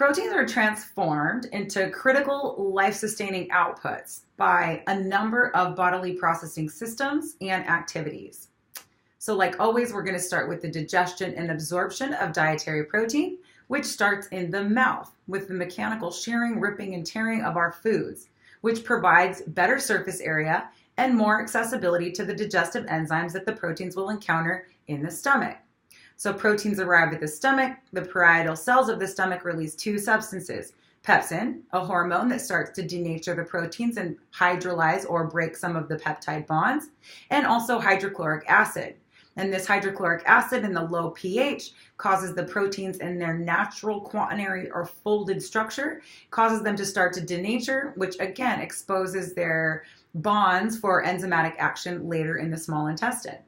Proteins are transformed into critical life-sustaining outputs by a number of bodily processing systems and activities. So like always, we're going to start with the digestion and absorption of dietary protein, which starts in the mouth with the mechanical shearing, ripping, and tearing of our foods, which provides better surface area and more accessibility to the digestive enzymes that the proteins will encounter in the stomach. So proteins arrive at the stomach. The parietal cells of the stomach release two substances: pepsin, a hormone that starts to denature the proteins and hydrolyze or break some of the peptide bonds, and also hydrochloric acid. And this hydrochloric acid in the low pH causes the proteins in their natural quaternary or folded structure, causes them to start to denature, which again exposes their bonds for enzymatic action later in the small intestine.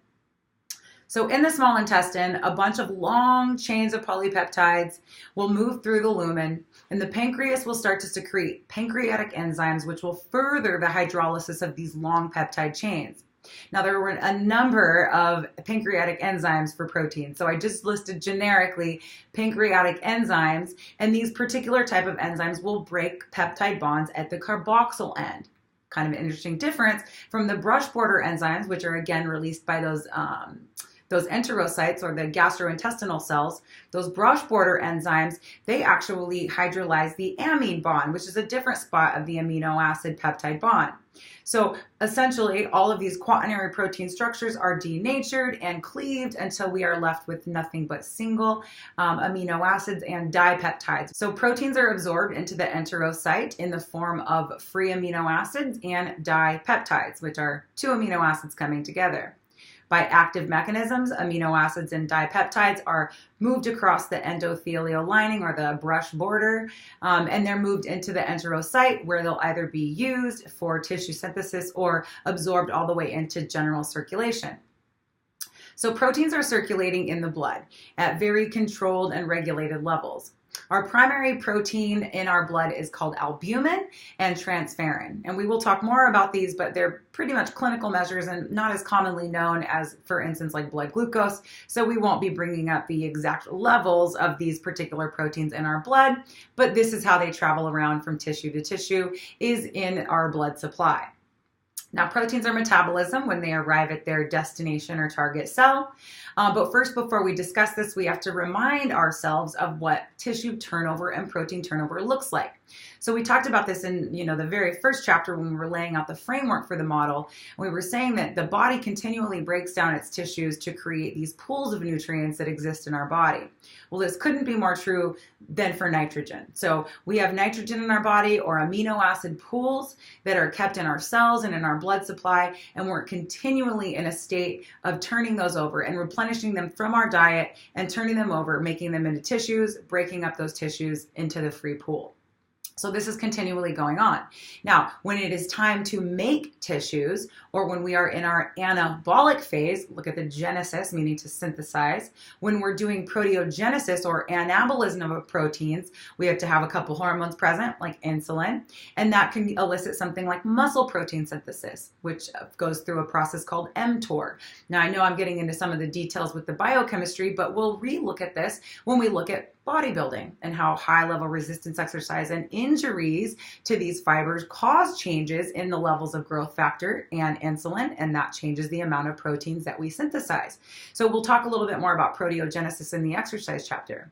So in the small intestine, a bunch of long chains of polypeptides will move through the lumen, and the pancreas will start to secrete pancreatic enzymes, which will further the hydrolysis of these long peptide chains. Now, there were a number of pancreatic enzymes for protein. So I just listed generically pancreatic enzymes, and these particular type of enzymes will break peptide bonds at the carboxyl end. Kind of an interesting difference from the brush border enzymes, which are again released by those enterocytes or the gastrointestinal cells. Those brush border enzymes, they actually hydrolyze the amine bond, which is a different spot of the amino acid peptide bond. So essentially, all of these quaternary protein structures are denatured and cleaved until we are left with nothing but single amino acids and dipeptides. So proteins are absorbed into the enterocyte in the form of free amino acids and dipeptides, which are two amino acids coming together. By active mechanisms, amino acids and dipeptides are moved across the endothelial lining or the brush border, and they're moved into the enterocyte, where they'll either be used for tissue synthesis or absorbed all the way into general circulation. So proteins are circulating in the blood at very controlled and regulated levels. Our primary protein in our blood is called albumin and transferrin. And we will talk more about these, but they're pretty much clinical measures and not as commonly known as, for instance, like blood glucose. So we won't be bringing up the exact levels of these particular proteins in our blood, but this is how they travel around from tissue to tissue, is in our blood supply. Now, proteins are metabolism when they arrive at their destination or target cell. But first, before we discuss this, we have to remind ourselves of what tissue turnover and protein turnover looks like. So we talked about this in the very first chapter when we were laying out the framework for the model. We were saying that the body continually breaks down its tissues to create these pools of nutrients that exist in our body. Well, this couldn't be more true than for nitrogen. So we have nitrogen in our body, or amino acid pools, that are kept in our cells and in our blood supply, and we're continually in a state of turning those over and replenishing them from our diet and turning them over, making them into tissues, breaking up those tissues into the free pool. So this is continually going on. Now, when it is time to make tissues, or when we are in our anabolic phase, look at the genesis, meaning to synthesize. When we're doing proteogenesis or anabolism of proteins, we have to have a couple hormones present, like insulin, and that can elicit something like muscle protein synthesis, which goes through a process called mTOR. Now, I know I'm getting into some of the details with the biochemistry, but we'll re-look at this when we look at bodybuilding and how high-level resistance exercise and injuries to these fibers cause changes in the levels of growth factor and insulin, and that changes the amount of proteins that we synthesize. So we'll talk a little bit more about proteogenesis in the exercise chapter.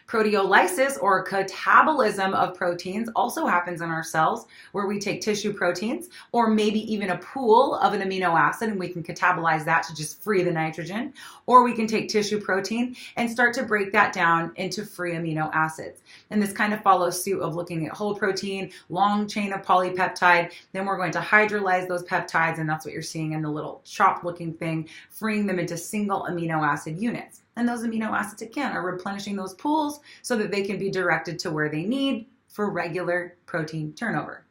Proteolysis, or catabolism of proteins, also happens in our cells, where we take tissue proteins or maybe even a pool of an amino acid and we can catabolize that to just free the nitrogen, or we can take tissue protein and start to break that down into free amino acids. And this kind of follows suit of looking at whole protein, long chain of polypeptide. Then we're going to hydrolyze those peptides, and that's what you're seeing in the little chopped looking thing, freeing them into single amino acid units. And those amino acids, again, are replenishing those pools so that they can be directed to where they need for regular protein turnover.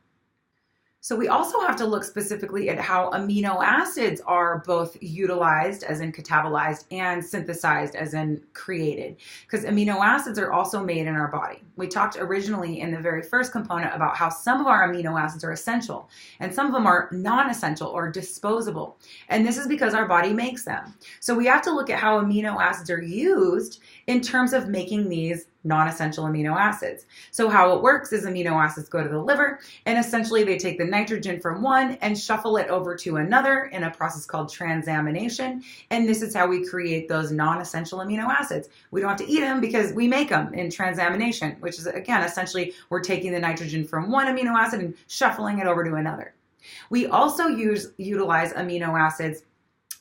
So we also have to look specifically at how amino acids are both utilized, as in catabolized, and synthesized, as in created, because amino acids are also made in our body. We talked originally in the very first component about how some of our amino acids are essential and some of them are non-essential or disposable. And this is because our body makes them. So we have to look at how amino acids are used in terms of making these non-essential amino acids. So how it works is amino acids go to the liver and essentially they take the nitrogen from one and shuffle it over to another in a process called transamination. And this is how we create those non-essential amino acids. We don't have to eat them because we make them in transamination, which is, again, essentially we're taking the nitrogen from one amino acid and shuffling it over to another. We also utilize amino acids,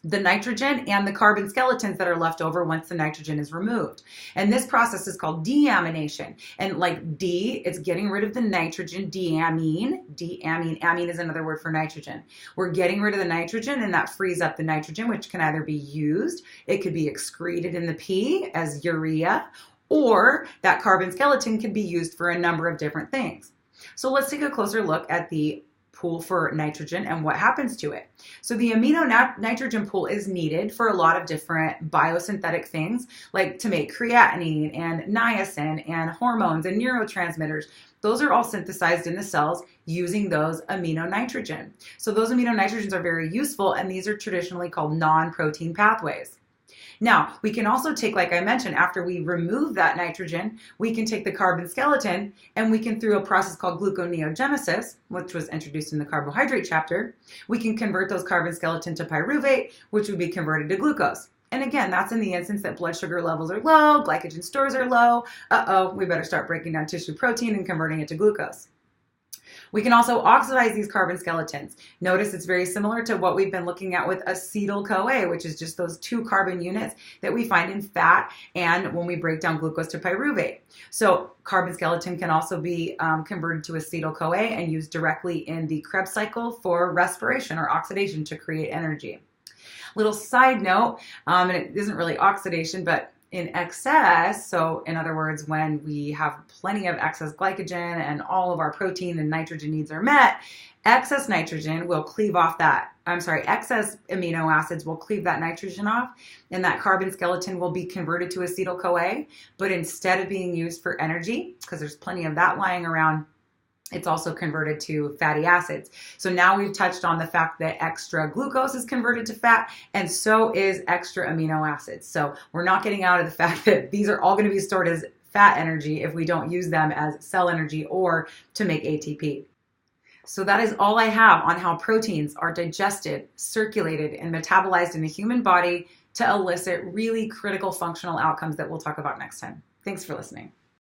the nitrogen and the carbon skeletons that are left over once the nitrogen is removed. And this process is called deamination. And like D, it's getting rid of the nitrogen, deamine. Deamine, amine is another word for nitrogen. We're getting rid of the nitrogen and that frees up the nitrogen, which can either be used, it could be excreted in the pee as urea, or that carbon skeleton can be used for a number of different things. So let's take a closer look at the pool for nitrogen and what happens to it. So the amino nitrogen pool is needed for a lot of different biosynthetic things, like to make creatinine and niacin and hormones and neurotransmitters. Those are all synthesized in the cells using those amino nitrogen. So those amino nitrogens are very useful, and these are traditionally called non-protein pathways. Now, we can also take, like I mentioned, after we remove that nitrogen, we can take the carbon skeleton and we can, through a process called gluconeogenesis, which was introduced in the carbohydrate chapter, we can convert those carbon skeleton to pyruvate, which would be converted to glucose. And again, that's in the instance that blood sugar levels are low, glycogen stores are low. We better start breaking down tissue protein and converting it to glucose. We can also oxidize these carbon skeletons. Notice it's very similar to what we've been looking at with acetyl-CoA, which is just those 2 carbon units that we find in fat and when we break down glucose to pyruvate. So carbon skeleton can also be converted to acetyl-CoA and used directly in the Krebs cycle for respiration or oxidation to create energy. Little side note, and it isn't really oxidation, but in excess, so in other words, when we have plenty of excess glycogen and all of our protein and nitrogen needs are met, excess nitrogen will cleave off excess amino acids will cleave that nitrogen off, and that carbon skeleton will be converted to acetyl-CoA, but instead of being used for energy, because there's plenty of that lying around, it's also converted to fatty acids. So now we've touched on the fact that extra glucose is converted to fat, and so is extra amino acids. So we're not getting out of the fact that these are all going to be stored as fat energy if we don't use them as cell energy or to make ATP. So that is all I have on how proteins are digested, circulated, and metabolized in the human body to elicit really critical functional outcomes that we'll talk about next time. Thanks for listening.